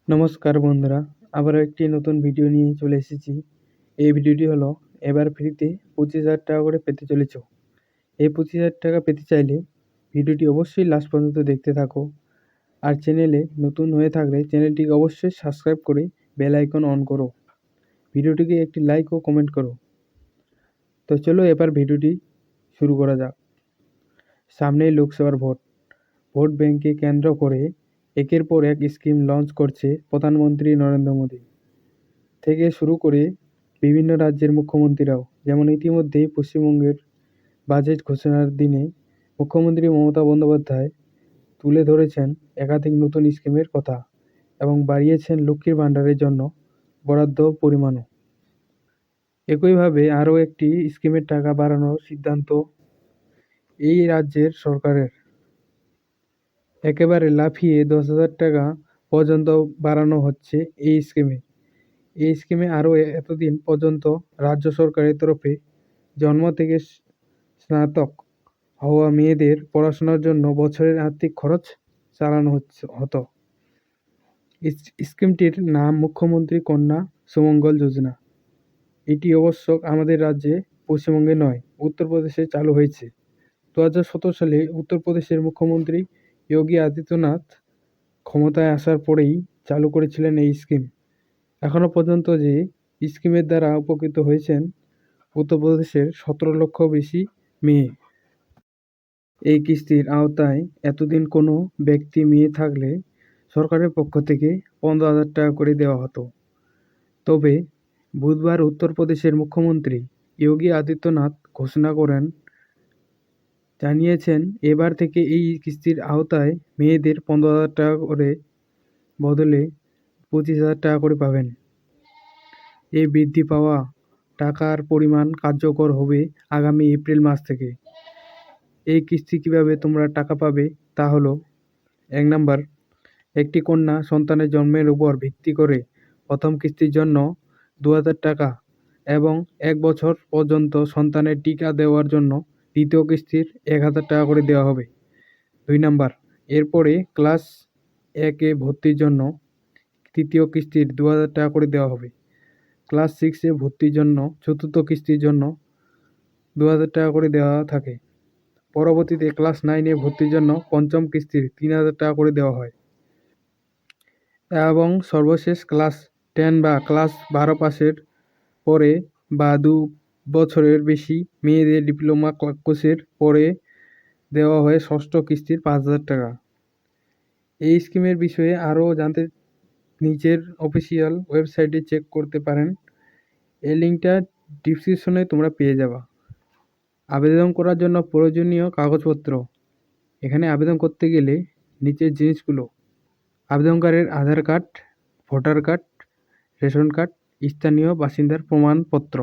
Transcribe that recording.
নমস্কার বন্ধুরা, আবারও একটি নতুন ভিডিও নিয়ে চলে এসেছি। এই ভিডিওটি হলো এবার ফ্রিতে 25,000 টাকা করে পেতে চলেছ। এই 25,000 টাকা পেতে চাইলে ভিডিওটি অবশ্যই লাস্ট পর্যন্ত দেখতে থাকো। আর চ্যানেলে নতুন হয়ে থাকলে চ্যানেলটিকে অবশ্যই সাবস্ক্রাইব করে বেল আইকন অন করো। ভিডিওটিকে একটি লাইক ও কমেন্ট করো। তো চলো এবার ভিডিওটি শুরু করা যাক। সামনেই লোকসভার ভোট ব্যাংককে কেন্দ্র করে একের পর এক স্কিম লঞ্চ করছে প্রধানমন্ত্রী নরেন্দ্র মোদী থেকে শুরু করে বিভিন্ন রাজ্যের মুখ্যমন্ত্রীরাও। যেমন ইতিমধ্যেই পশ্চিমবঙ্গের বাজেট ঘোষণার দিনে মুখ্যমন্ত্রী মমতা বন্দ্যোপাধ্যায় তুলে ধরেছেন একাধিক নতুন স্কিমের কথা এবং বাড়িয়েছেন লক্ষ্মীর ভাণ্ডারের জন্য বরাদ্দ পরিমাণও। একইভাবে আরও একটি স্কিমের টাকা বাড়ানোর সিদ্ধান্ত এই রাজ্যের সরকারের। একেবারে লাফিয়ে 10,000 টাকা পর্যন্ত বাড়ানো হচ্ছে এই স্কিমে আরও এতদিন পর্যন্ত রাজ্য সরকারের তরফে জন্ম থেকে স্নাতক হওয়া মেয়েদের পড়াশোনার জন্য বছরের আর্থিক খরচ চালানো হতো। স্কিমটির নাম মুখ্যমন্ত্রী কন্যা সুমঙ্গল যোজনা। এটি অবশ্য আমাদের রাজ্যে পশ্চিমবঙ্গে নয়, উত্তরপ্রদেশে চালু হয়েছে। 2017 সালে উত্তরপ্রদেশের মুখ্যমন্ত্রী যোগী আদিত্যনাথ ক্ষমতায় আসার পরেই চালু করেছিলেন এই স্কিম। এখনও পর্যন্ত যে স্কিমের দ্বারা উপকৃত হয়েছেন উত্তরপ্রদেশের 17 লক্ষ বেশি মেয়ে। এই কিস্তির আওতায় এতদিন কোনো ব্যক্তি মেয়ে থাকলে সরকারের পক্ষ থেকে 15,000 টাকা করে দেওয়া হতো। তবে বুধবার উত্তরপ্রদেশের মুখ্যমন্ত্রী যোগী আদিত্যনাথ ঘোষণা করেন, জানিয়েছেন এবার থেকে এই কিস্তির আওতায় মেয়েদের 15,000 টাকা করে বদলে 25,000 টাকা করে পাবেন। এই বৃদ্ধি পাওয়া টাকার পরিমাণ কার্যকর হবে আগামী এপ্রিল মাস থেকে। এই কিস্তি কিভাবে তোমরা টাকা পাবে তা হলো, 1 নাম্বার, একটি কন্যা সন্তানের জন্মের উপর ভিত্তি করে প্রথম কিস্তির জন্য 2,000 টাকা এবং 1 বছর পর্যন্ত সন্তানের টিকা দেওয়ার জন্য দ্বিতীয় কিস্তির 1,000 টাকা করে দেওয়া হবে। 2 নাম্বার, এরপরে ক্লাস 1-এ ভর্তির জন্য তৃতীয় কিস্তির 2,000 টাকা করে দেওয়া হবে। ক্লাস 6-এ ভর্তির জন্য চতুর্থ কিস্তির জন্য 2,000 টাকা করে দেওয়া থাকে। পরবর্তীতে ক্লাস 9-এ ভর্তির জন্য পঞ্চম কিস্তির 3,000 টাকা করে দেওয়া হয় এবং সর্বশেষ ক্লাস 10 বা ক্লাস 12 পাসের পরে বা 2 বছরের বেশি মেয়েদের ডিপ্লোমা কোর্সের পরে দেওয়া হয় ষষ্ঠ কিস্তির 5,000 টাকা। এই স্কিমের বিষয়ে আরও জানতে নিচের অফিসিয়াল ওয়েবসাইটে চেক করতে পারেন। এই লিঙ্কটা ডিসক্রিপশনে তোমরা পেয়ে যাবা। আবেদন করার জন্য প্রয়োজনীয় কাগজপত্র। এখানে আবেদন করতে গেলে নিচের জিনিসগুলো: আবেদনকারীর Aadhaar card, voter card, ration card, স্থানীয় বাসিন্দার প্রমাণপত্র।